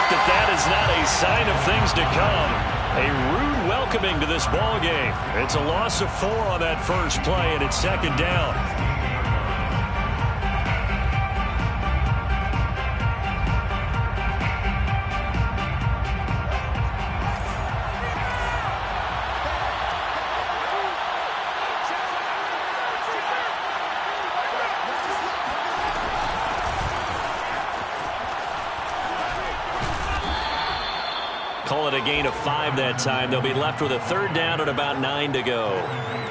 hope that that is not a sign of things to come. A rude welcoming to this ball game. It's a loss of 4 on that first play, and it's second down. Call it a gain of 5 that time. They'll be left with a third down and about 9 to go.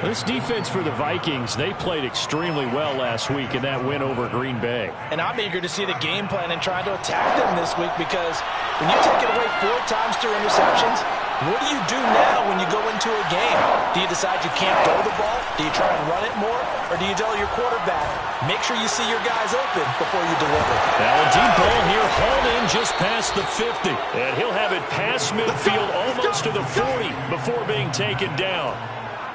This defense for the Vikings, they played extremely well last week in that win over Green Bay. And I'm eager to see the game plan and try to attack them this week, because when you take it away 4 times through interceptions, what do you do now when you go into a game? Do you decide you can't throw the ball? Do you try and run it more? Or do you tell your quarterback, make sure you see your guys open before you deliver? Now a deep ball here, hauled in just past the 50. And he'll have it past midfield almost to the 40 before being taken down.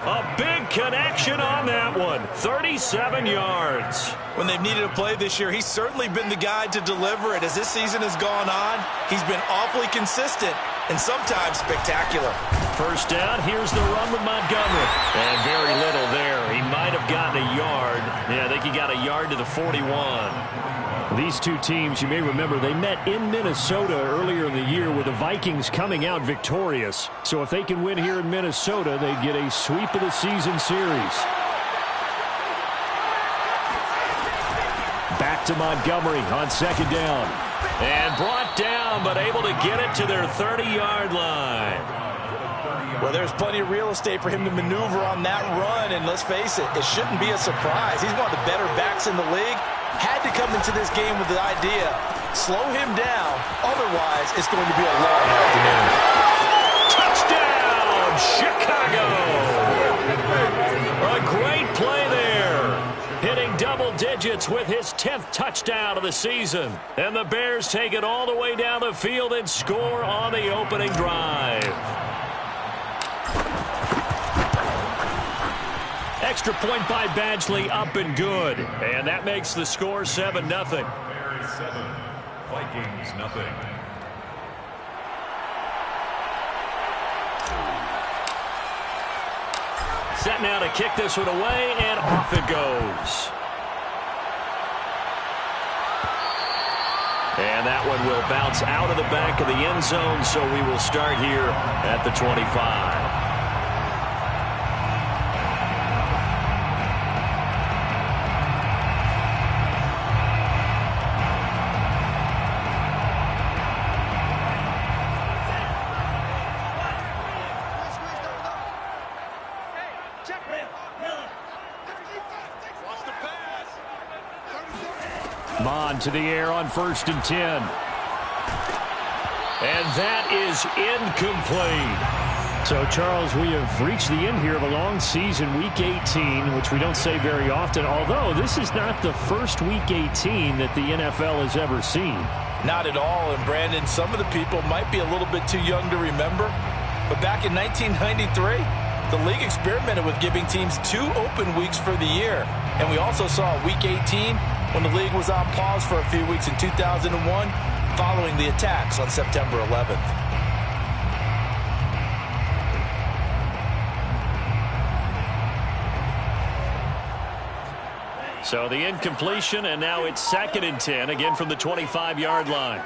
A big connection on that one. 37 yards. When they've needed a play this year, he's certainly been the guy to deliver it. As this season has gone on, he's been awfully consistent and sometimes spectacular. First down, here's the run with Montgomery. And very little there. He might have gotten a yard. Yeah, I think he got a yard to the 41. These two teams, you may remember, they met in Minnesota earlier in the year with the Vikings coming out victorious. So if they can win here in Minnesota, they get a sweep of the season series. Back to Montgomery on second down. And brought down, but able to get it to their 30-yard line. Well, there's plenty of real estate for him to maneuver on that run, and let's face it, it shouldn't be a surprise. He's one of the better backs in the league. Had to come into this game with the idea, slow him down, otherwise it's going to be a long afternoon. Touchdown, Chicago! A great play there. Hitting double digits with his 10th touchdown of the season. And the Bears take it all the way down the field and score on the opening drive. Extra point by Badgley, up and good. And that makes the score 7-0. Bears 7, Vikings nothing. Set now to kick this one away, and off it goes. And that one will bounce out of the back of the end zone, so we will start here at the 25. Mon to the air on 1st and 10. And that is incomplete. So, Charles, we have reached the end here of a long season, Week 18, which we don't say very often, although this is not the first Week 18 that the NFL has ever seen. Not at all, and Brandon, some of the people might be a little bit too young to remember, but back in 1993, the league experimented with giving teams 2 open weeks for the year, and we also saw Week 18 when the league was on pause for a few weeks in 2001 following the attacks on September 11th. So the incompletion, and now it's 2nd and 10, again from the 25-yard line.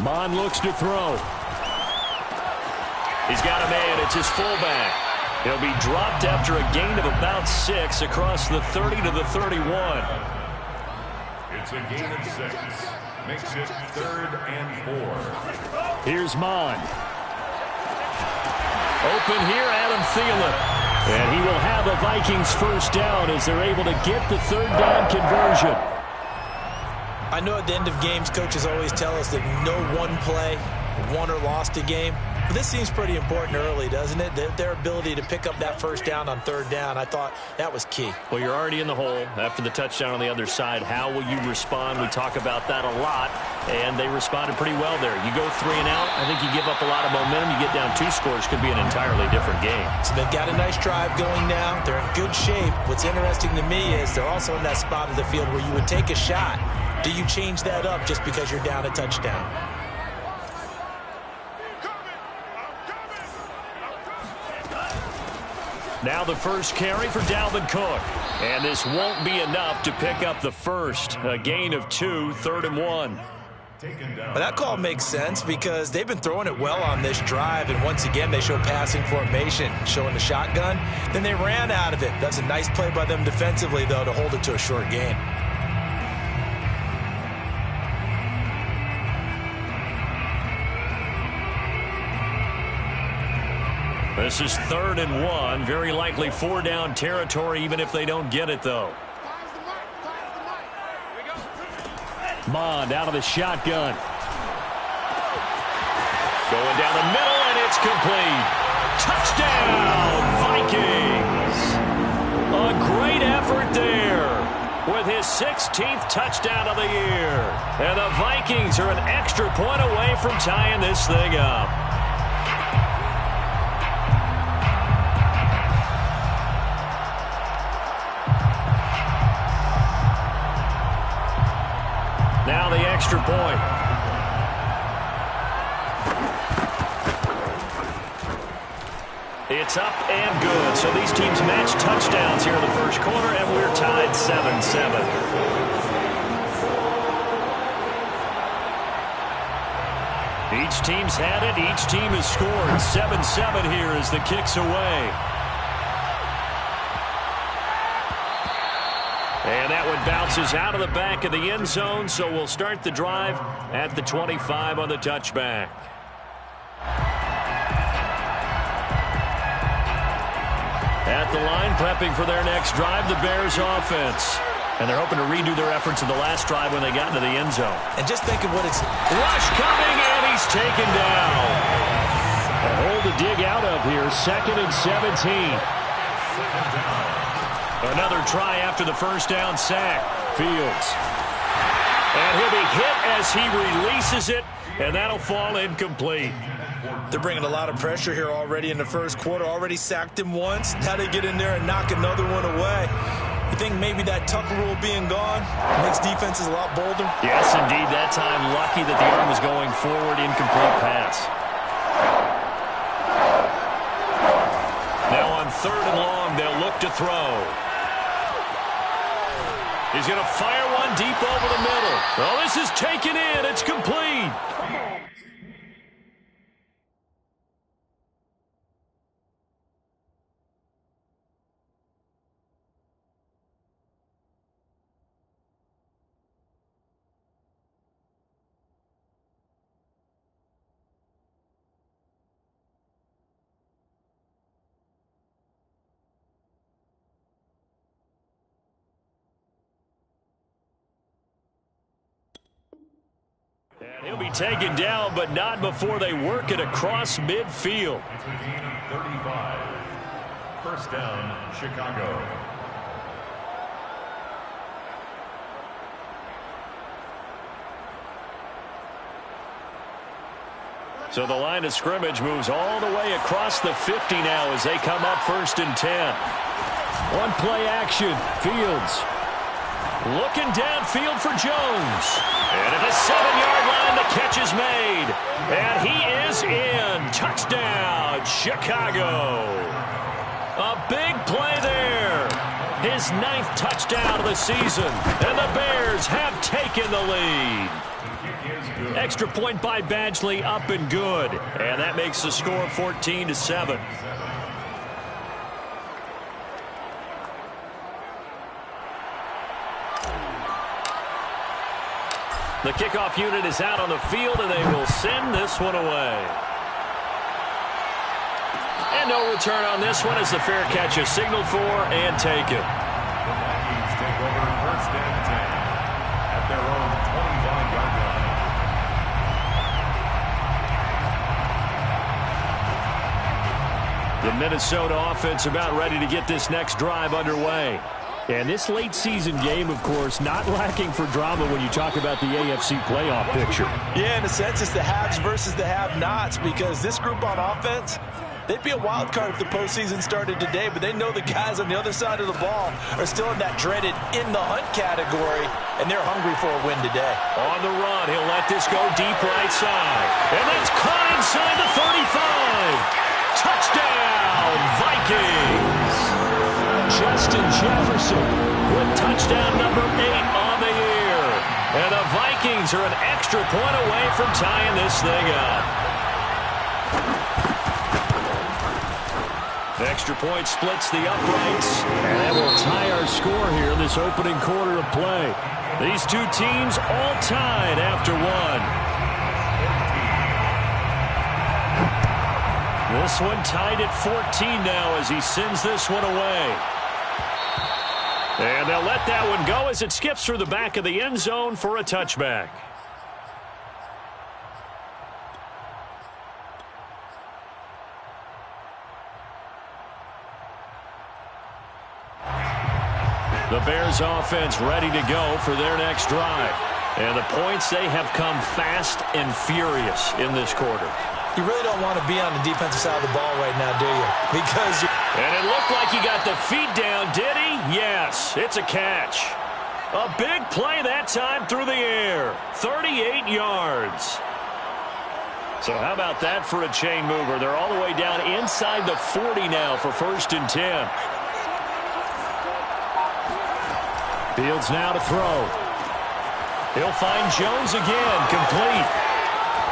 Mon looks to throw. He's got a man. It's his fullback. He'll be dropped after a gain of about 6 across the 30 to the 31. It's a gain of 6. Makes it 3rd and 4. Here's Mon. Open here, Adam Thielen. And he will have a Vikings first down as they're able to get the 3rd down conversion. I know at the end of games, coaches always tell us that no one play won or lost a game. This seems pretty important early, doesn't it? Their ability to pick up that first down on third down, I thought that was key. Well, you're already in the hole after the touchdown on the other side. How will you respond? We talk about that a lot, and they responded pretty well there. You go 3 and out, I think you give up a lot of momentum. You get down 2 scores, could be an entirely different game. So they've got a nice drive going now. They're in good shape. What's interesting to me is they're also in that spot of the field where you would take a shot. Do you change that up just because you're down a touchdown? Now the first carry for Dalvin Cook. And this won't be enough to pick up the first. A gain of 2, 3rd and 1. But that call makes sense because they've been throwing it well on this drive, and once again they show passing formation, showing the shotgun. Then they ran out of it. That's a nice play by them defensively, though, to hold it to a short gain. This is 3rd and 1. Very likely 4-down territory, even if they don't get it, though. Mond out of the shotgun. Going down the middle, and it's complete. Touchdown, Vikings. A great effort there with his 16th touchdown of the year. And the Vikings are an extra point away from tying this thing up. Now the extra point. It's up and good. So these teams match touchdowns here in the first quarter, and we're tied 7-7. Each team's had it. Each team has scored. 7-7 here as the kick's away. And that one bounces out of the back of the end zone, so we'll start the drive at the 25 on the touchback. At the line, prepping for their next drive, the Bears offense. And they're hoping to redo their efforts in the last drive when they got into the end zone. And just think of what it's... Rush coming, and he's taken down. A hole to dig out of here, 2nd and 17. Another try after the first down sack. Fields. And he'll be hit as he releases it, and that'll fall incomplete. They're bringing a lot of pressure here already in the first quarter. Already sacked him once. Now they get in there and knock another one away. You think maybe that Tucker rule being gone makes defenses a lot bolder? Yes, indeed. That time, lucky that the arm was going forward. Incomplete pass. Now on 3rd and long, they'll look to throw. He's going to fire one deep over the middle. Oh, this is taken in. It's complete. And he'll be taken down, but not before they work it across midfield. 35. First down, Chicago. So the line of scrimmage moves all the way across the 50 now as they come up 1st and 10. One play action. Fields. Looking downfield for Jones. And at the 7-yard line, the catch is made. And he is in. Touchdown, Chicago. A big play there. His 9th touchdown of the season. And the Bears have taken the lead. Extra point by Badgley, up and good. And that makes the score 14-7. The kickoff unit is out on the field, and they will send this one away. And no return on this one as the fair catch is signaled for and taken. The Vikings take over 1st and 10 at their own 25-yard line. The Minnesota offense about ready to get this next drive underway. And this late season game, of course, not lacking for drama when you talk about the AFC playoff picture. Yeah, in a sense, it's the haves versus the have-nots, because this group on offense, they'd be a wild card if the postseason started today, but they know the guys on the other side of the ball are still in that dreaded in-the-hunt category, and they're hungry for a win today. On the run, he'll let this go deep right side. And that's caught inside the 35. Touchdown, Vikings! Justin Jefferson with touchdown number 8 on the year. And the Vikings are an extra point away from tying this thing up. The extra point splits the uprights, and that will tie our score here in this opening quarter of play. These two teams all tied after one. This one tied at 14 now as he sends this one away. And they'll let that one go as it skips through the back of the end zone for a touchback. The Bears offense ready to go for their next drive. And the points, they have come fast and furious in this quarter. You really don't want to be on the defensive side of the ball right now, do you? Because And it looked like he got the feet down, did he? Yes, it's a catch. A big play that time through the air. 38 yards. So how about that for a chain mover? They're all the way down inside the 40 now for 1st and 10. Fields now to throw. He'll find Jones again, complete.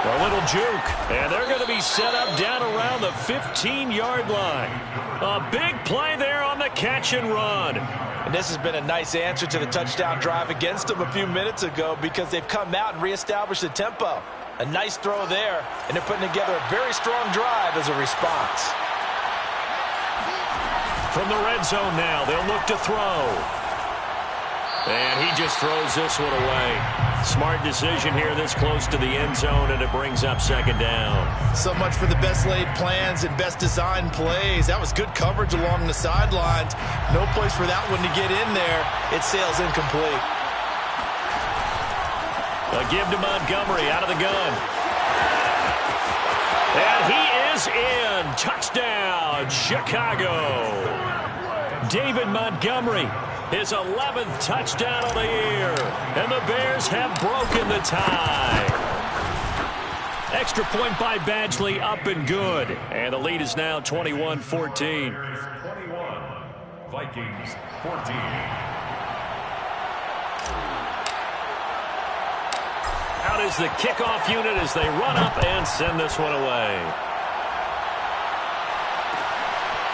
A little juke, and they're going to be set up down around the 15-yard line. A big play there on the catch and run. And this has been a nice answer to the touchdown drive against them a few minutes ago, because they've come out and reestablished the tempo. A nice throw there, and they're putting together a very strong drive as a response. From the red zone now, they'll look to throw. And he just throws this one away. Smart decision here this close to the end zone, and it brings up 2nd down. So much for the best laid plans and best designed plays. That was good coverage along the sidelines. No place for that one to get in there. It sails incomplete. A give to Montgomery out of the gun. And he is in. Touchdown, Chicago. David Montgomery, his 11th touchdown of the year. And the Bears have broken the tie. Extra point by Badgley, up and good. And the lead is now 21-14. 21, Vikings 14. Out is the kickoff unit as they run up and send this one away.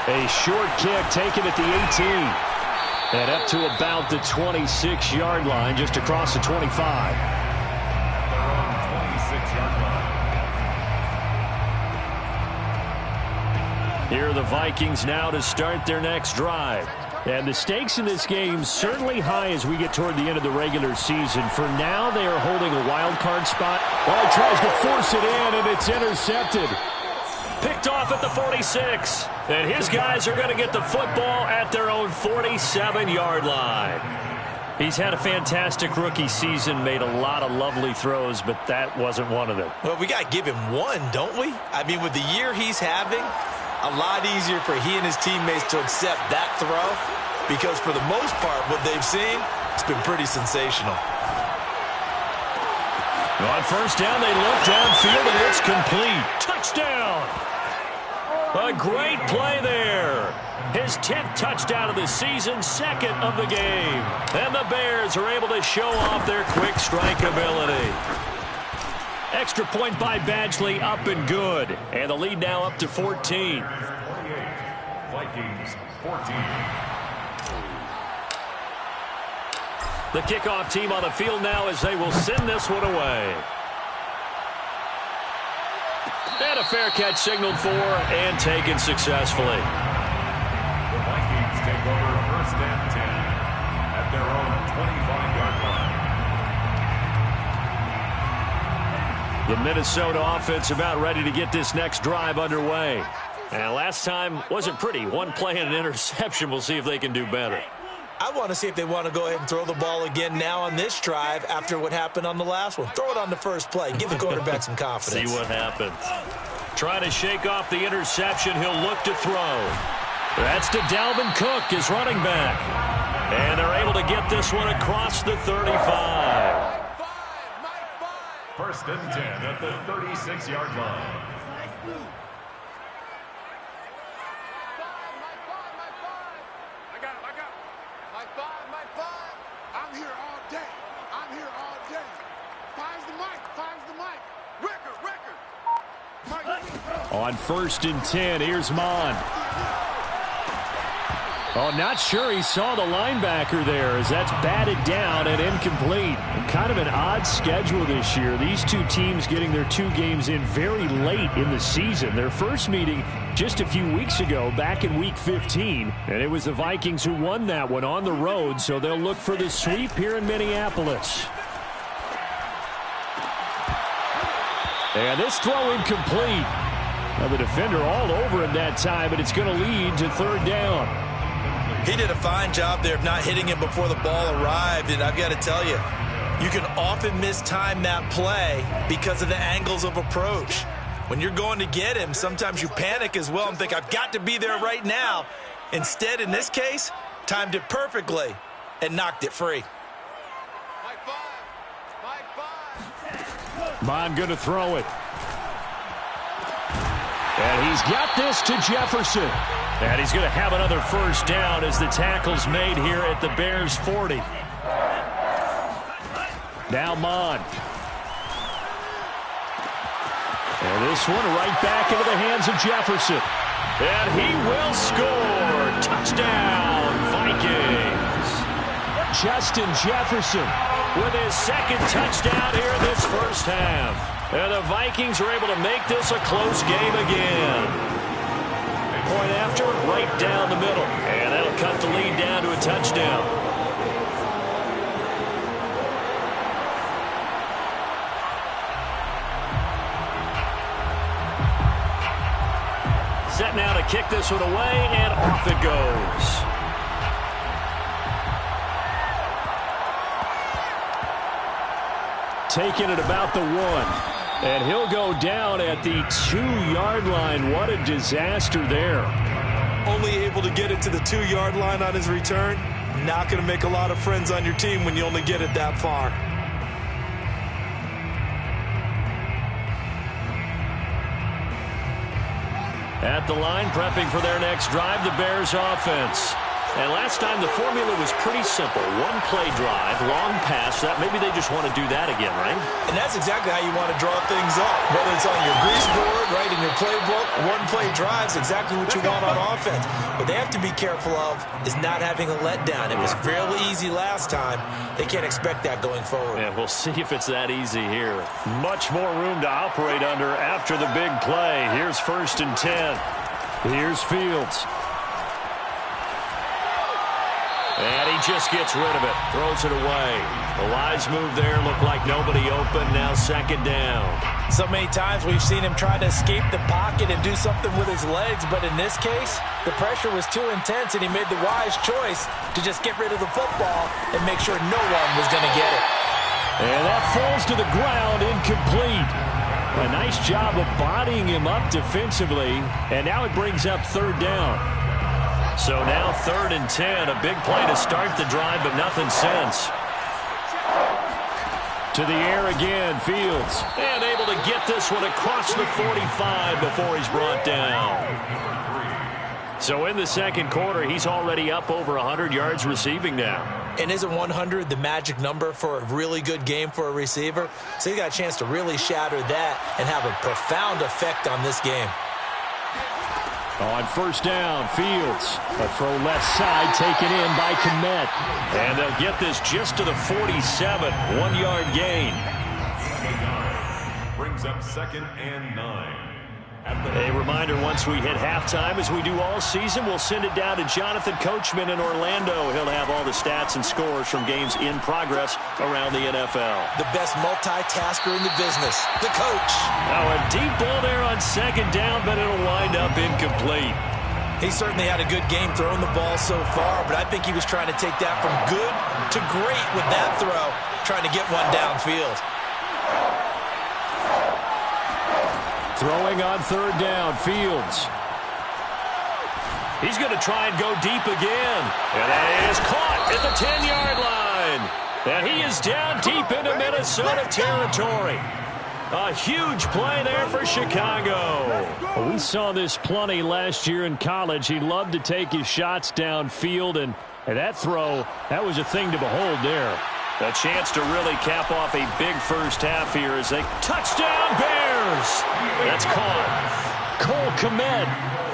A short kick taken at the 18. And up to about the 26-yard line, just across the 25. Their own 26-yard line. Here are the Vikings now to start their next drive. And the stakes in this game certainly high as we get toward the end of the regular season. For now, they are holding a wild card spot. Oh, he tries to force it in, and it's intercepted. Picked off at the 46. And his guys are going to get the football at their own 47-yard line. He's had a fantastic rookie season, made a lot of lovely throws, but that wasn't one of them. Well, we got to give him one, don't we? I mean, with the year he's having, a lot easier for he and his teammates to accept that throw, because for the most part, what they've seen, it's been pretty sensational. On 1st down, they look downfield, and it's complete. Touchdown! A great play there. His 10th touchdown of the season, 2nd of the game. And the Bears are able to show off their quick strike ability. Extra point by Badgley, up and good. And the lead now up to 14. 28, Vikings 14. The kickoff team on the field now as they will send this one away. And a fair catch signaled for and taken successfully. The Vikings take over 1st and 10 at their own 25-yard line. The Minnesota offense about ready to get this next drive underway. And last time wasn't pretty. One play and an interception. We'll see if they can do better. I want to see if they want to go ahead and throw the ball again now on this drive after what happened on the last one. Throw it on the first play. Give the quarterback some confidence. See what happens. Trying to shake off the interception. He'll look to throw. That's to Dalvin Cook, his running back. And they're able to get this one across the 35. First and 10 at the 36-yard line. I'm here all day. I'm here all day. Finds the mic. Finds the mic. Record. On first and 10, here's Mon. Oh, not sure he saw the linebacker there as that's batted down and incomplete. Kind of an odd schedule this year. These two teams getting their two games in very late in the season. Their first meeting just a few weeks ago back in Week 15. And it was the Vikings who won that one on the road, so they'll look for the sweep here in Minneapolis. And this throw incomplete. Now the defender all over him that time, but it's going to lead to third down. He did a fine job there of not hitting him before the ball arrived, and I've got to tell you, you can often mistime that play because of the angles of approach. When you're going to get him, sometimes you panic as well and think, I've got to be there right now. Instead, in this case, timed it perfectly and knocked it free. Mon going to throw it. And he's got this to Jefferson. And he's going to have another first down as the tackle's made here at the Bears' 40. Now Mon. And this one right back into the hands of Jefferson. And he will score. Touchdown, Vikings. Justin Jefferson with his second touchdown here in this first half. And the Vikings are able to make this a close game again. Point after, right down the middle. And that'll cut the lead down to a touchdown. Set now to kick this one away, and off it goes. Taking it about the 1. And he'll go down at the 2-yard line. What a disaster there. Only able to get it to the 2-yard line on his return. Not going to make a lot of friends on your team when you only get it that far. At the line, prepping for their next drive, the Bears offense. And last time the formula was pretty simple. One play drive, long pass. That maybe they just want to do that again, right? And that's exactly how you want to draw things up. Whether it's on your grease board, right, in your playbook, one play drive is exactly what you want on offense. What they have to be careful of is not having a letdown. It was fairly easy last time. They can't expect that going forward. Yeah, we'll see if it's that easy here. Much more room to operate under after the big play. Here's first and 10. Here's Fields. And he just gets rid of it. Throws it away. A wise move there. Looked like nobody open. Now second down. So many times we've seen him try to escape the pocket and do something with his legs. But in this case, the pressure was too intense, and he made the wise choice to just get rid of the football and make sure no one was going to get it. And that falls to the ground, incomplete. A nice job of bodying him up defensively. And now it brings up third down. So now third and 10, a big play to start the drive, but nothing since. To the air again, Fields. And able to get this one across the 45 before he's brought down. So in the second quarter, he's already up over 100 yards receiving now. And isn't 100 the magic number for a really good game for a receiver? So he got a chance to really shatter that and have a profound effect on this game. On first down, Fields. A throw left side taken in by Kmet. And they'll get this just to the 47. 1-yard gain. Brings up second and 9. A reminder, once we hit halftime, as we do all season, we'll send it down to Jonathan Coachman in Orlando. He'll have all the the stats and scores from games in progress around the NFL. The best multitasker in the business, the coach. Now a deep ball there on second down, but it'll wind up incomplete. He certainly had a good game throwing the ball so far, but I think he was trying to take that from good to great with that throw, trying to get one downfield. Throwing on third down, Fields. He's going to try and go deep again. And that is caught at the 10-yard line. And he is down deep into Minnesota territory. A huge play there for Chicago. Well, we saw this plenty last year in college. He loved to take his shots downfield, and that throw, that was a thing to behold there. A chance to really cap off a big first half here as they touchdown Bears. That's caught. Cole Kmet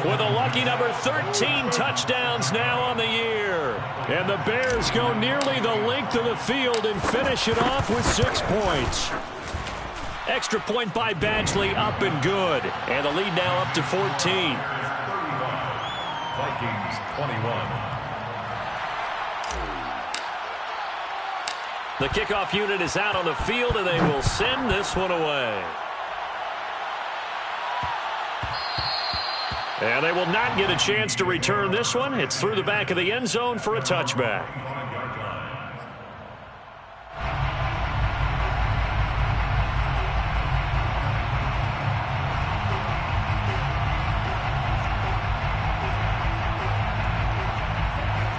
with a lucky number 13 touchdowns now on the year. And the Bears go nearly the length of the field and finish it off with 6 points. Extra point by Badgley, up and good. And the lead now up to 14. Vikings 21. The kickoff unit is out on the field, and they will send this one away. And they will not get a chance to return this one. It's through the back of the end zone for a touchback.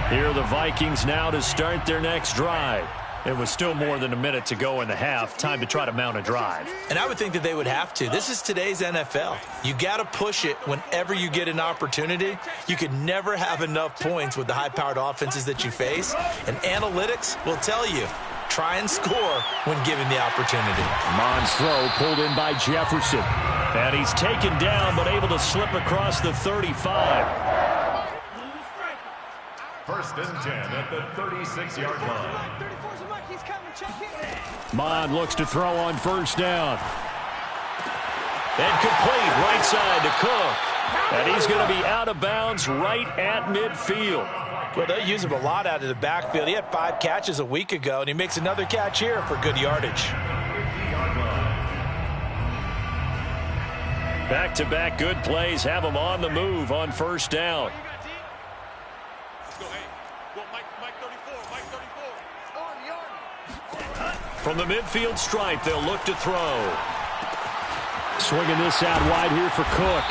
Here are the Vikings now to start their next drive. It was still more than a minute to go in the half. Time to try to mount a drive. And I would think that they would have to. This is today's NFL. You got to push it whenever you get an opportunity. You could never have enough points with the high-powered offenses that you face. And analytics will tell you, try and score when given the opportunity. Mond's throw pulled in by Jefferson. And he's taken down but able to slip across the 35. First and 10 at the 36-yard line. Mond looks to throw on first down. And complete right side to Cook. And he's going to be out of bounds right at midfield. Well, they'll use him a lot out of the backfield. He had 5 catches a week ago, and he makes another catch here for good yardage. Back-to-back good plays have him on the move on first down. From the midfield stripe, they'll look to throw. Swinging this out wide here for Cook.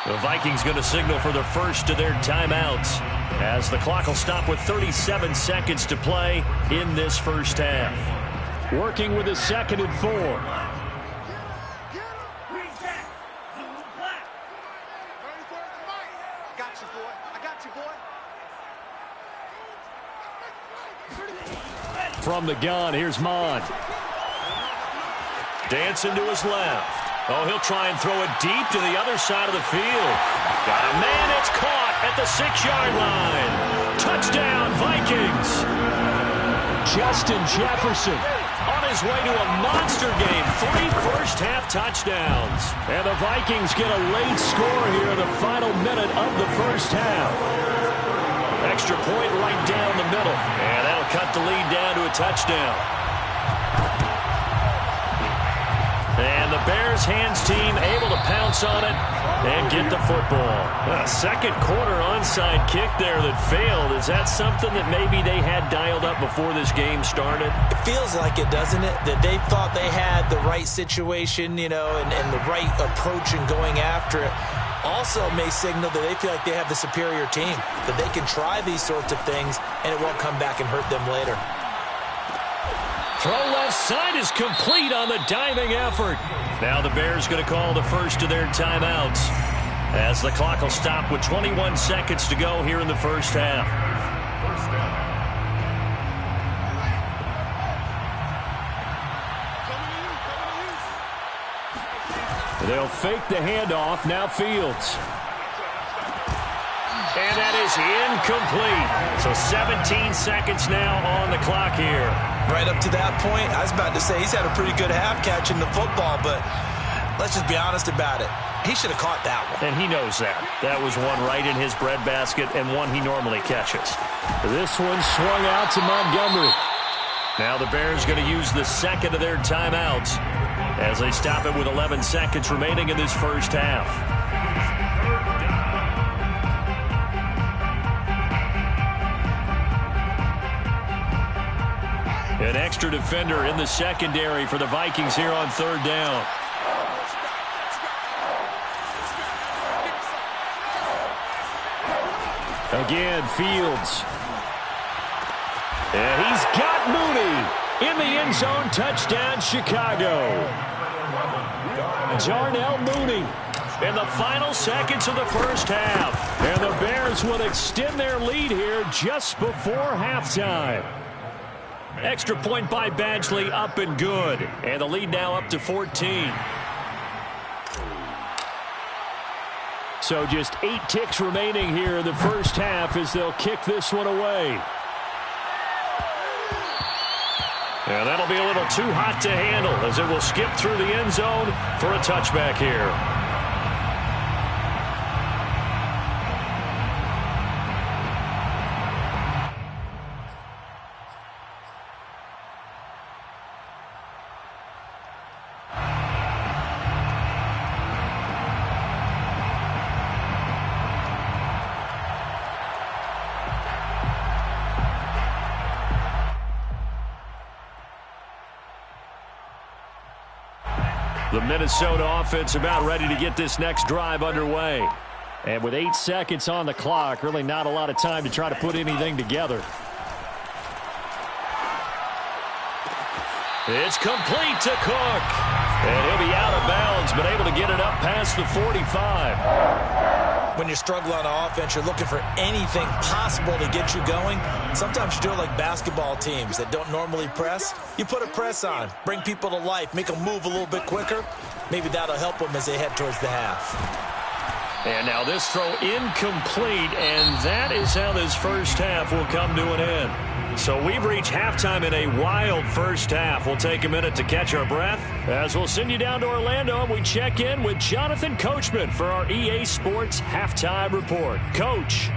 The Vikings going to signal for the first of their timeouts as the clock will stop with 37 seconds to play in this first half. Working with a 2nd and 4. From the gun, here's Mond. Dancing to his left. Oh, he'll try and throw it deep to the other side of the field. Got a man, it's caught at the 6-yard line. Touchdown, Vikings. Justin Jefferson on his way to a monster game. 3 first-half touchdowns. And the Vikings get a late score here in the final minute of the first half. Extra point right down the middle. And that'll cut the lead down to a touchdown. And the Bears hands team able to pounce on it and get the football. A second quarter onside kick there that failed. Is that something that maybe they had dialed up before this game started? It feels like it, doesn't it? That they thought they had the right situation, you know, and the right approach in going after it. Also may signal that they feel like they have the superior team, that they can try these sorts of things and it won't come back and hurt them later. Throw left side is complete on the diving effort. Now the Bears going to call the first of their timeouts as the clock will stop with 21 seconds to go here in the first half. They'll fake the handoff. Now Fields. And that is incomplete. So 17 seconds now on the clock here. Right up to that point, I was about to say he's had a pretty good half catching the football, but let's just be honest about it. He should have caught that one. And he knows that. That was one right in his breadbasket and one he normally catches. This one swung out to Montgomery. Now the Bears going to use the second of their timeouts as they stop it with 11 seconds remaining in this first half. An extra defender in the secondary for the Vikings here on third down. Again, Fields. And he's got Mooney in the end zone. Touchdown, Chicago. Darnell Mooney in the final seconds of the first half. And the Bears will extend their lead here just before halftime. Extra point by Badgley, up and good. And the lead now up to 14. So just 8 ticks remaining here in the first half as they'll kick this one away. And that'll be a little too hot to handle as it will skip through the end zone for a touchback here. The Minnesota offense about ready to get this next drive underway. And with 8 seconds on the clock, really not a lot of time to try to put anything together. It's complete to Cook. And he'll be out of bounds, but able to get it up past the 45. When you struggle on offense, you're looking for anything possible to get you going. Sometimes you do it like basketball teams that don't normally press. You put a press on, bring people to life, make them move a little bit quicker. Maybe that'll help them as they head towards the half. And now this throw incomplete, and that is how this first half will come to an end. So we've reached halftime in a wild first half. We'll take a minute to catch our breath as we'll send you down to Orlando and we check in with Jonathan Coachman for our EA Sports Halftime Report. Coach.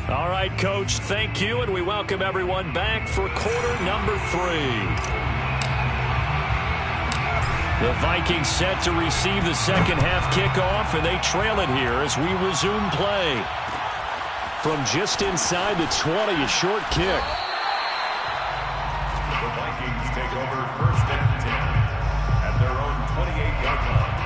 All right, Coach, thank you, and we welcome everyone back for quarter number 3. The Vikings set to receive the second half kickoff, and they trail it here as we resume play. From just inside the 20, a short kick. The Vikings take over first and 10 at their own 28-yard line.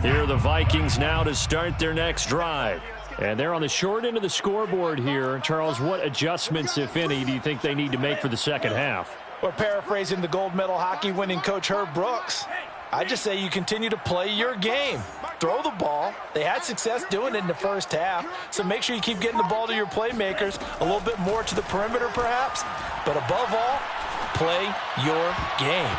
Here are the Vikings now to start their next drive. And they're on the short end of the scoreboard here. Charles, what adjustments, if any, do you think they need to make for the second half? Or paraphrasing the gold medal hockey winning coach Herb Brooks, I just say you continue to play your game. Throw the ball. They had success doing it in the first half, so make sure you keep getting the ball to your playmakers, a little bit more to the perimeter perhaps, but above all, play your game.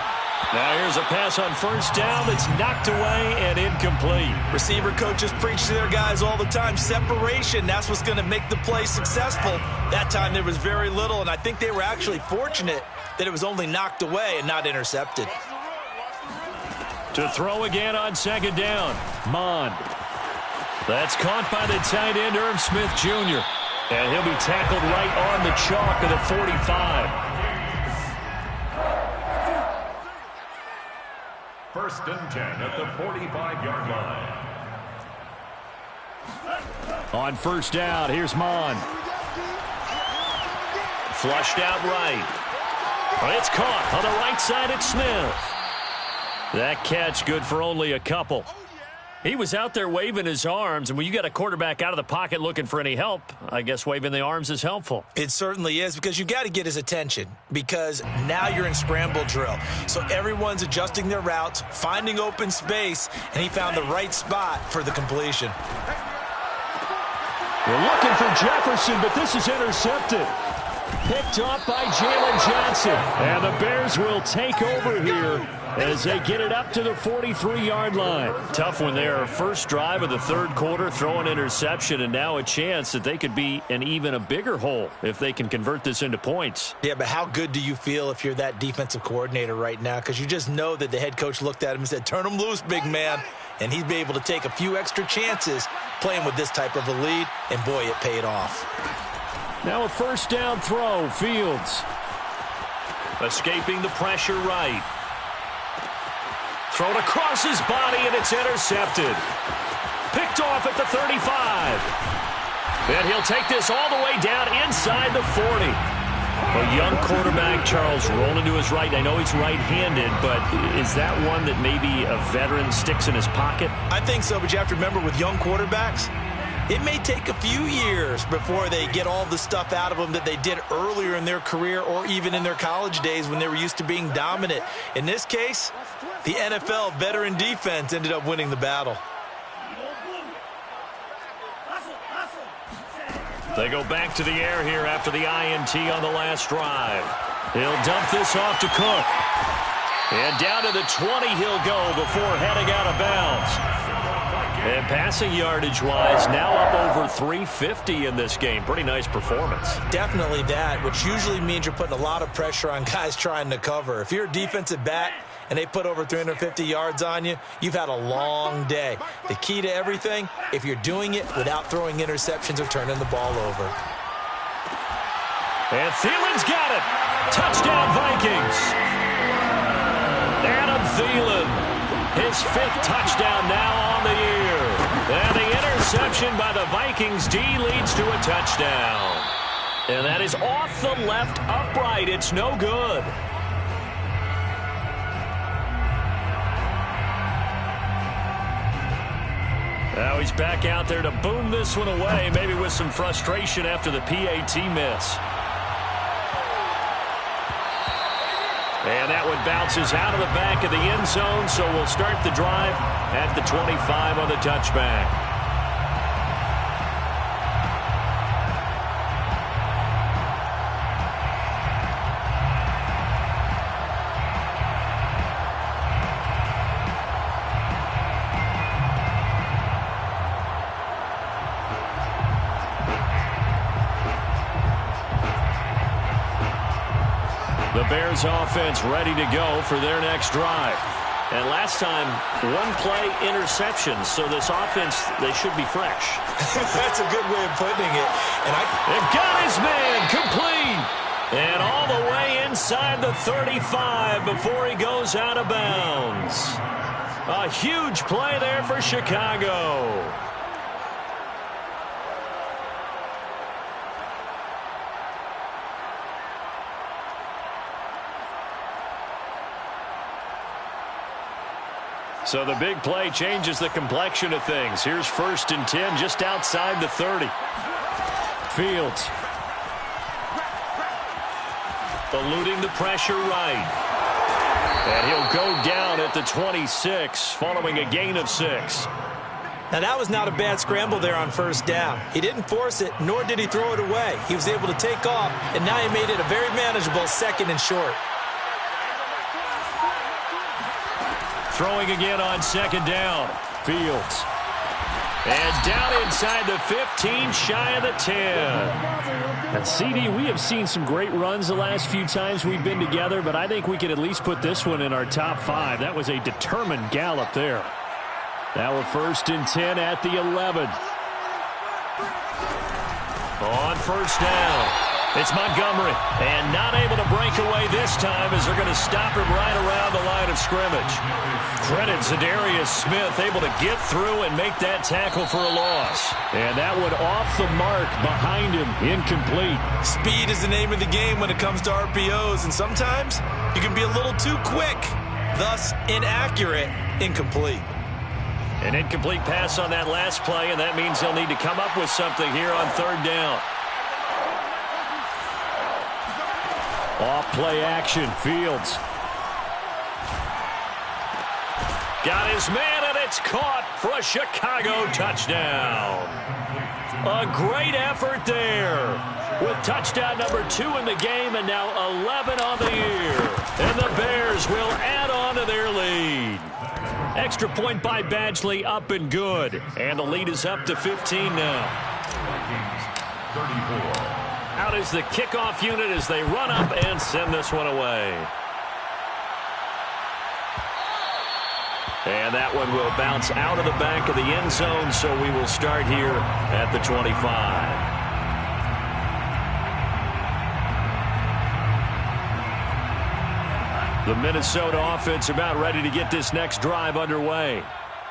Now here's a pass on first down that's knocked away and incomplete. Receiver coaches preach to their guys all the time. Separation, that's what's going to make the play successful. That time there was very little, and I think they were actually fortunate that it was only knocked away and not intercepted. To throw again on second down. Mond. That's caught by the tight end, Irv Smith Jr. And he'll be tackled right on the chalk of the 45. First and 10 at the 45-yard line. On first down, here's Mond. Flushed out right. It's caught on the right side at Smith. That catch good for only a couple. He was out there waving his arms, and when you got a quarterback out of the pocket looking for any help, I guess waving the arms is helpful. It certainly is, because you got to get his attention, because now you're in scramble drill. So everyone's adjusting their routes, finding open space, and he found the right spot for the completion. We're looking for Jefferson, but this is intercepted. Picked off by Jalen Johnson. And the Bears will take over here as they get it up to the 43-yard line. Tough when their first drive of the third quarter, throw an interception, and now a chance that they could be in even a bigger hole if they can convert this into points. Yeah, but how good do you feel if you're that defensive coordinator right now? Because you just know that the head coach looked at him and said, turn him loose, big man. And he's been able to take a few extra chances playing with this type of a lead, and boy, it paid off. Now a first down throw, Fields. Escaping the pressure right. Thrown across his body, and it's intercepted. Picked off at the 35. And he'll take this all the way down inside the 40. A young quarterback, Charles, rolling to his right. I know he's right-handed, but is that one that maybe a veteran sticks in his pocket? I think so, but you have to remember with young quarterbacks, it may take a few years before they get all the stuff out of them that they did earlier in their career or even in their college days when they were used to being dominant. In this case, the NFL veteran defense ended up winning the battle. They go back to the air here after the INT on the last drive. He'll dump this off to Cook. And down to the 20 he'll go before heading out of bounds. And passing yardage-wise, now up over 350 in this game. Pretty nice performance. Definitely that, which usually means you're putting a lot of pressure on guys trying to cover. If you're a defensive back and they put over 350 yards on you, you've had a long day. The key to everything, if you're doing it without throwing interceptions or turning the ball over. And Thielen's got it. Touchdown, Vikings. Adam Thielen, his 5th touchdown now on the year. And the interception by the Vikings D leads to a touchdown. And that is off the left upright. It's no good. Now he's back out there to boom this one away, maybe with some frustration after the PAT miss. And that one bounces out of the back of the end zone, so we'll start the drive at the 25 on the touchback. The Bears offense ready to go for their next drive. And last time, one play interception. So this offense, they should be fresh. That's a good way of putting it. They've got his man complete. And all the way inside the 35 before he goes out of bounds. A huge play there for Chicago. So the big play changes the complexion of things. Here's 1st and 10 just outside the 30. Fields. Eluding the pressure right. And he'll go down at the 26 following a gain of 6. Now that was not a bad scramble there on 1st down. He didn't force it, nor did he throw it away. He was able to take off, and now he made it a very manageable 2nd and short. Throwing again on 2nd down. Fields. And down inside the 15, shy of the 10. And CD, we have seen some great runs the last few times we've been together, but I think we could at least put this one in our top 5. That was a determined gallop there. Now a 1st and 10 at the 11. On 1st down. It's Montgomery, and not able to break away this time as they're going to stop him right around the line of scrimmage. Credit Zadarius Smith, able to get through and make that tackle for a loss. And that one off the mark behind him, incomplete. Speed is the name of the game when it comes to RPOs, and sometimes you can be a little too quick, thus inaccurate, incomplete. An incomplete pass on that last play, and that means they'll need to come up with something here on 3rd down. Off play action, Fields. Got his man, and it's caught for a Chicago touchdown. A great effort there. With touchdown number 2 in the game and now 11 on the year. And the Bears will add on to their lead. Extra point by Badgley, up and good. And the lead is up to 15 now. Out is the kickoff unit as they run up and send this one away. And that one will bounce out of the back of the end zone, so we will start here at the 25. The Minnesota offense about ready to get this next drive underway.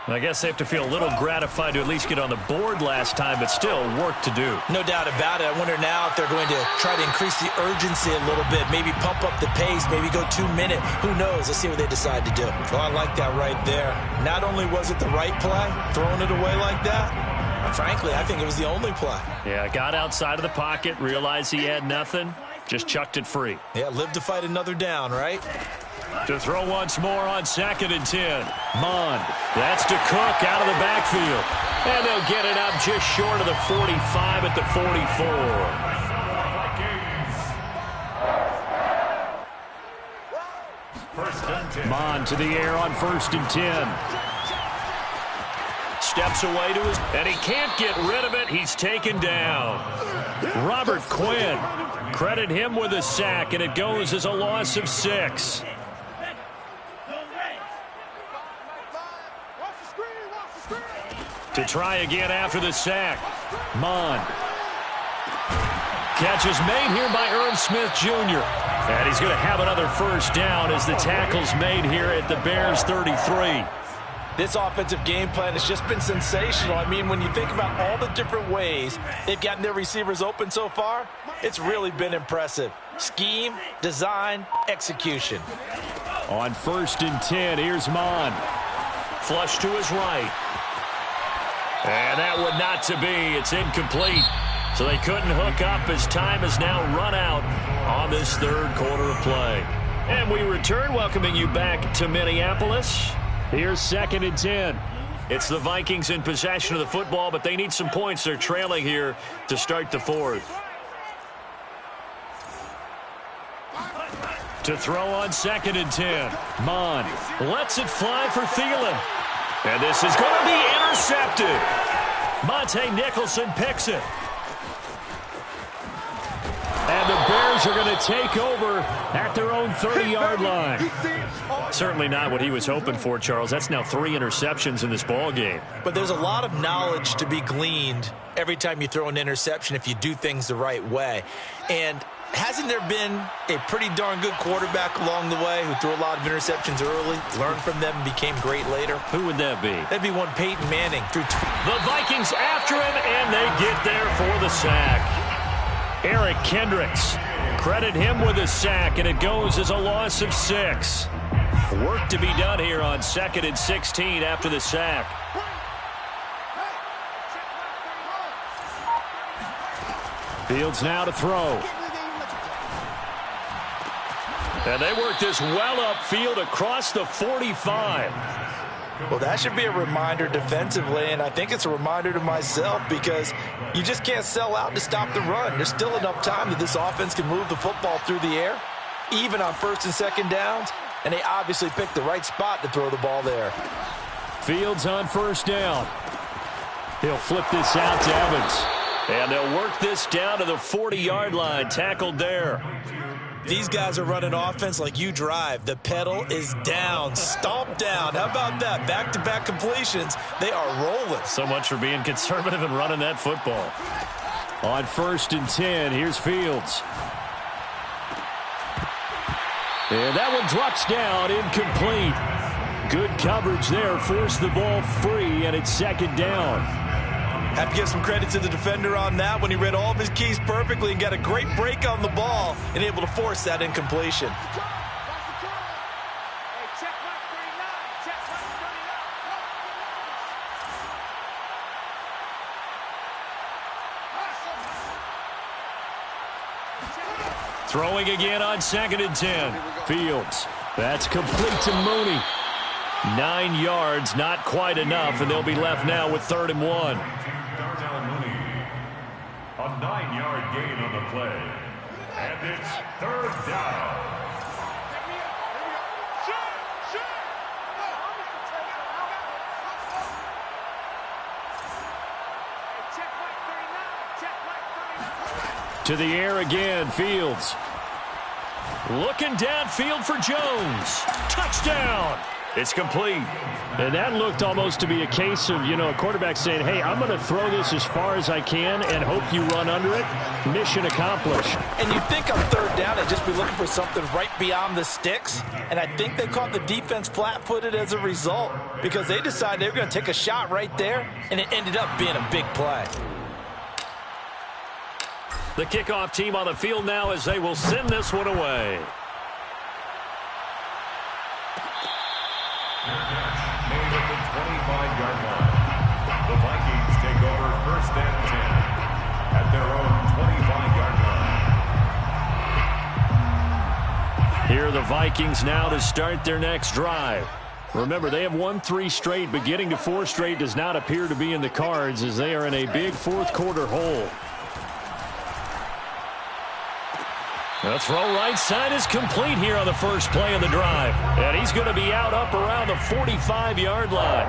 I guess they have to feel a little gratified to at least get on the board last time, but still work to do. No doubt about it. I wonder now if they're going to try to increase the urgency a little bit, maybe pump up the pace, maybe go 2-minute. Who knows? Let's see what they decide to do. Oh, I like that right there. Not only was it the right play, throwing it away like that, frankly, I think it was the only play. Yeah, got outside of the pocket, realized he had nothing, just chucked it free. Yeah, live to fight another down, right? To throw once more on 2nd and 10. Mond. That's to Cook out of the backfield. And they'll get it up just short of the 45 at the 44. Mond to the air on 1st and 10. Steps away to his, and he can't get rid of it. He's taken down. Robert Quinn. Credit him with a sack, and it goes as a loss of 6. To try again after the sack. Mond. Catch is made here by Irv Smith Jr. And he's going to have another first down as the tackle's made here at the Bears 33. This offensive game plan has just been sensational. I mean, when you think about all the different ways they've gotten their receivers open so far, it's really been impressive. Scheme, design, execution. On 1st and 10, here's Mond. Flush to his right. And that would not to be. It's incomplete. So they couldn't hook up as time has now run out on this 3rd quarter of play. And we return, welcoming you back to Minneapolis. Here's 2nd and 10. It's the Vikings in possession of the football, but they need some points. They're trailing here to start the 4th. To throw on 2nd and 10. Mond lets it fly for Thielen. And this is going to be intercepted. Monte Nicholson picks it. And the Bears are going to take over at their own 30-yard line. Certainly not what he was hoping for, Charles. That's now 3 interceptions in this ball game. But there's a lot of knowledge to be gleaned every time you throw an interception if you do things the right way. And hasn't there been a pretty darn good quarterback along the way who threw a lot of interceptions early, learned from them, and became great later? Who would that be? That'd be one Peyton Manning. The Vikings after him, and they get there for the sack. Eric Kendricks. Credit him with a sack, and it goes as a loss of 6. Work to be done here on 2nd and 16 after the sack. Fields now to throw. And they work this well upfield across the 45. Well, that should be a reminder defensively, and I think it's a reminder to myself because you just can't sell out to stop the run. There's still enough time that this offense can move the football through the air, even on 1st and 2nd downs, and they obviously picked the right spot to throw the ball there. Fields on 1st down. He'll flip this out to Evans. And they'll work this down to the 40-yard line, tackled there. These guys are running offense like you drive. The pedal is down, stomped down. How about that? Back-to-back completions. They are rolling. So much for being conservative and running that football. On 1st and 10, here's Fields. And that one drops down, incomplete. Good coverage there, forced the ball free, and it's 2nd down. Have to give some credit to the defender on that when he read all of his keys perfectly and got a great break on the ball and able to force that incompletion. Throwing again on 2nd and 10. Fields. That's complete to Mooney. 9 yards, not quite enough, and they'll be left now with 3rd and 1. A 9-yard gain on the play. And it's 3rd down. To the air again, Fields. Looking downfield for Jones. Touchdown. It's complete. And that looked almost to be a case of, a quarterback saying, hey, I'm going to throw this as far as I can and hope you run under it. Mission accomplished. And you think on 3rd down, they'd just be looking for something right beyond the sticks. And I think they caught the defense flat-footed as a result because they decided they were going to take a shot right there, and it ended up being a big play. The kickoff team on the field now as they will send this one away. Made at the 25-yard line. The Vikings take over 1st and 10 at their own 25-yard line. Here are the Vikings now to start their next drive. Remember, they have won 3 straight, but getting to 4 straight does not appear to be in the cards as they are in a big 4th quarter hole. The throw right side is complete here on the first play of the drive. And he's going to be out up around the 45-yard line.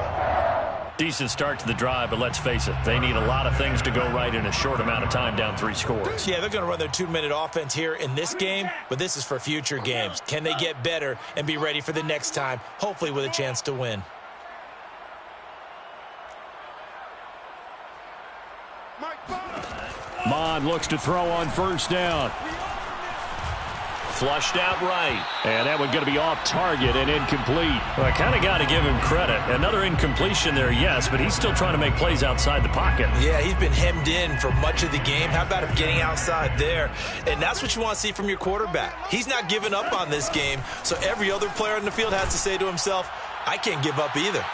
Decent start to the drive, but let's face it, they need a lot of things to go right in a short amount of time down 3 scores. Yeah, they're going to run their 2-minute offense here in this game, but this is for future games. Can they get better and be ready for the next time, hopefully with a chance to win? Mond looks to throw on 1st down. Flushed out right. And that one going to be off target and incomplete. Well, I kind of got to give him credit. Another incompletion there, yes, but he's still trying to make plays outside the pocket. Yeah, he's been hemmed in for much of the game. How about him getting outside there? And that's what you want to see from your quarterback. He's not giving up on this game, so every other player in the field has to say to himself, I can't give up either.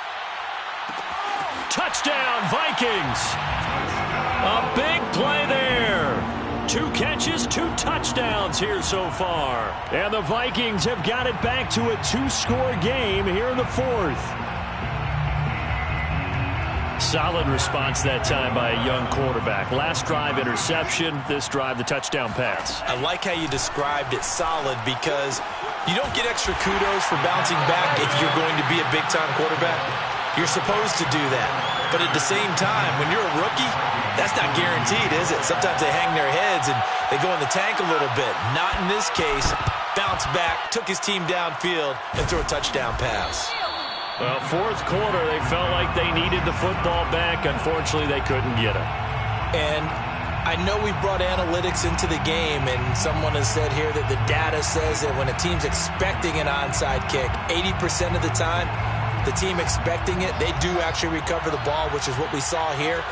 Touchdown, Vikings! A big play there. 2 catches, 2 touchdowns here so far. And the Vikings have got it back to a 2-score game here in the 4th. Solid response that time by a young quarterback. Last drive, interception. This drive, the touchdown pass. I like how you described it, solid, because you don't get extra kudos for bouncing back if you're going to be a big-time quarterback. You're supposed to do that. But at the same time, when you're a rookie, that's not guaranteed, is it? Sometimes they hang their heads and they go in the tank a little bit. Not in this case. Bounce back, took his team downfield, and threw a touchdown pass. Well, 4th quarter, they felt like they needed the football back. Unfortunately, they couldn't get it. And I know we brought analytics into the game, and someone has said here that the data says that when a team's expecting an onside kick, 80% of the time, the team expecting it, they do actually recover the ball, which is what we saw here.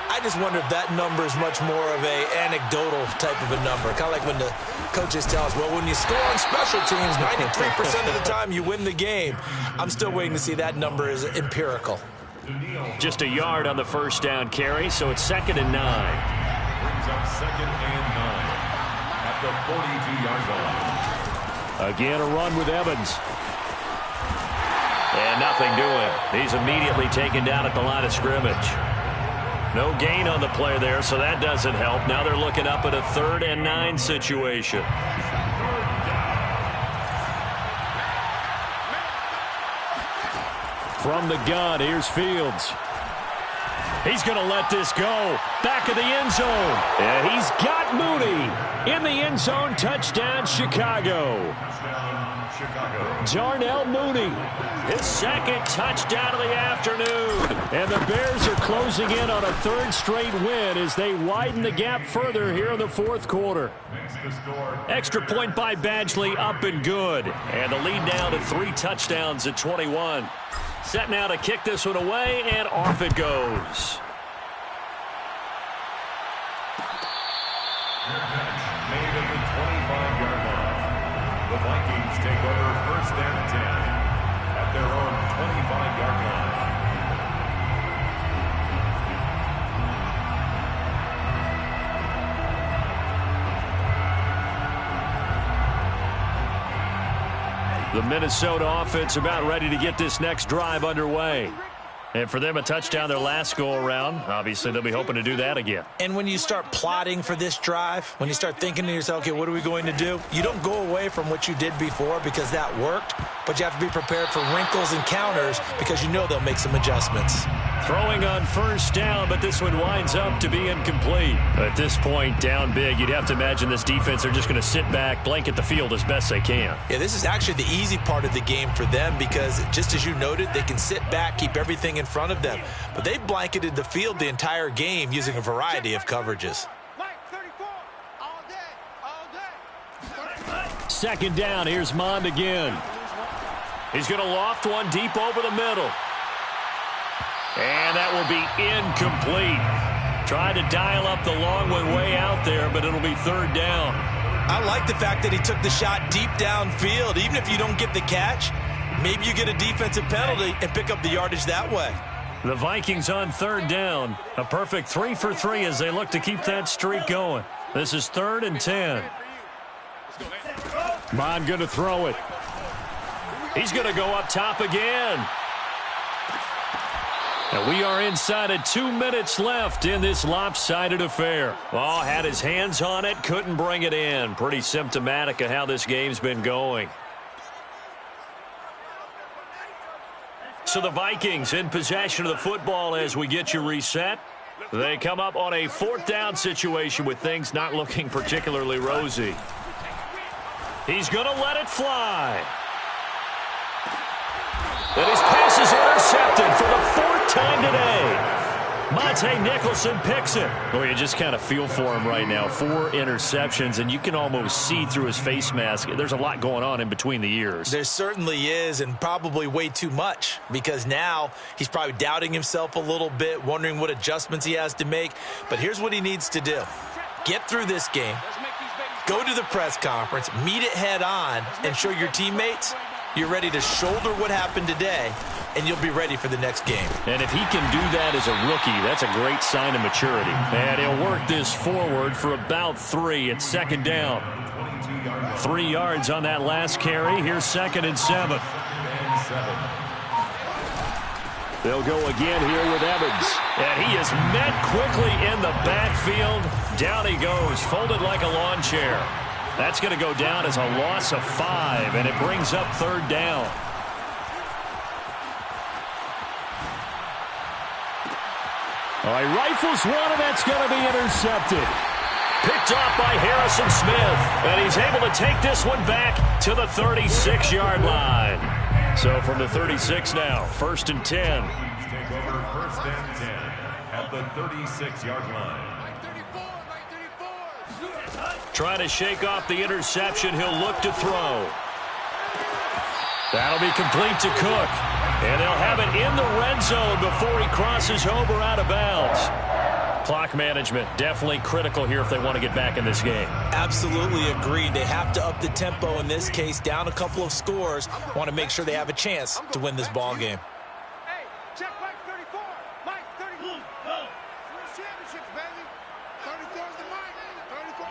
I just wonder if that number is much more of a anecdotal type of a number. Kind of like when the coaches tell us, well, when you score on special teams, 93% of the time you win the game. I'm still waiting to see that number is empirical. Just a yard on the 1st down carry, so it's 2nd and 9. Brings up 2nd and 9 at the 42-yard line. Again, a run with Evans. And nothing doing. He's immediately taken down at the line of scrimmage. No gain on the play there, so that doesn't help. Now they're looking up at a 3rd and 9 situation. From the gun, here's Fields. He's going to let this go. Back of the end zone. And he's got Mooney in the end zone. Touchdown, Chicago. Darnell Mooney, his 2nd touchdown of the afternoon. And the Bears are closing in on a 3rd straight win as they widen the gap further here in the 4th quarter. Extra point by Badgley, up and good. And the lead now to 3 touchdowns at 21. Set now to kick this one away, and off it goes. Made at the 25-yard line. The Vikings take over 1st and 10 at their own 25-yard line. The Minnesota offense about ready to get this next drive underway. And for them, a touchdown their last go-around. Obviously, they'll be hoping to do that again. And when you start plotting for this drive, when you start thinking to yourself, okay, what are we going to do? You don't go away from what you did before because that worked, but you have to be prepared for wrinkles and counters because you know they'll make some adjustments. Throwing on first down, but this one winds up to be incomplete. At this point, down big, you'd have to imagine this defense are just going to sit back, blanket the field as best they can. Yeah, this is actually the easy part of the game for them because, just as you noted, they can sit back, keep everything in front of them. But they blanketed the field the entire game using a variety of coverages. Second down, here's Mond again. He's going to loft one deep over the middle. And that will be incomplete. Tried to dial up the long one way out there, but it'll be third down. I like the fact that he took the shot deep downfield. Even if you don't get the catch, maybe you get a defensive penalty and pick up the yardage that way. The Vikings on third down. A perfect 3 for 3 as they look to keep that streak going. This is 3rd and 10. Mond going to throw it. He's going to go up top again. And we are inside of 2 minutes left in this lopsided affair. Oh, had his hands on it, couldn't bring it in. Pretty symptomatic of how this game's been going. So the Vikings in possession of the football as we get you reset. They come up on a 4th down situation with things not looking particularly rosy. He's going to let it fly. And his pass is intercepted for the 4th time today. Monte Nicholson picks it. Well, you just kind of feel for him right now. 4 interceptions, and you can almost see through his face mask. There's a lot going on in between the ears. There certainly is, and probably way too much, because now he's probably doubting himself a little bit, wondering what adjustments he has to make. But here's what he needs to do. Get through this game, go to the press conference, meet it head on, and show your teammates you're ready to shoulder what happened today, and you'll be ready for the next game. And if he can do that as a rookie, that's a great sign of maturity. And he'll work this forward for about 3. It's 2nd down. 3 yards on that last carry. Here's 2nd and 7. They'll go again here with Evans. And he is met quickly in the backfield. Down he goes, folded like a lawn chair. That's going to go down as a loss of 5, and it brings up 3rd down. All right, rifles one, and that's going to be intercepted. Picked off by Harrison Smith, and he's able to take this one back to the 36-yard line. So from the 36 now, 1st and 10. Take over 1st and 10 at the 36-yard line. Trying to shake off the interception. He'll look to throw. That'll be complete to Cook. And they'll have it in the red zone before he crosses over out of bounds. Clock management definitely critical here if they want to get back in this game. Absolutely agreed. They have to up the tempo in this case, down a couple of scores. Want to make sure they have a chance to win this ball game. Hey, check Mike 34. Mike 34. Championships, baby. 34 is the Mike. 34.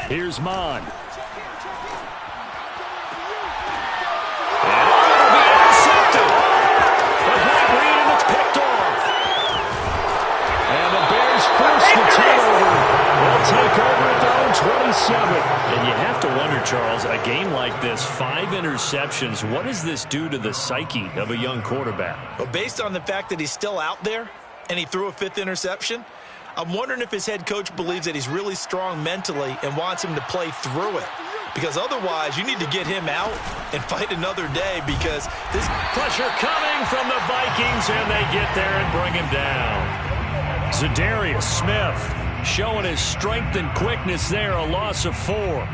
Here's Mond. Take over at their own 27. And you have to wonder, Charles, a game like this, 5 interceptions, what does this do to the psyche of a young quarterback? Well, based on the fact that he's still out there and he threw a 5th interception, I'm wondering if his head coach believes that he's really strong mentally and wants him to play through it. Because otherwise, you need to get him out and fight another day because this pressure coming from the Vikings, and they get there and bring him down. Zadarius Smith showing his strength and quickness there, a loss of 4.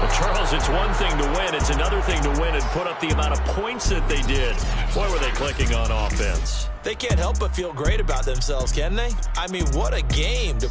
Well, Charles, it's one thing to win. It's another thing to win and put up the amount of points that they did. Boy, were they clicking on offense. They can't help but feel great about themselves, can they? I mean, what a game to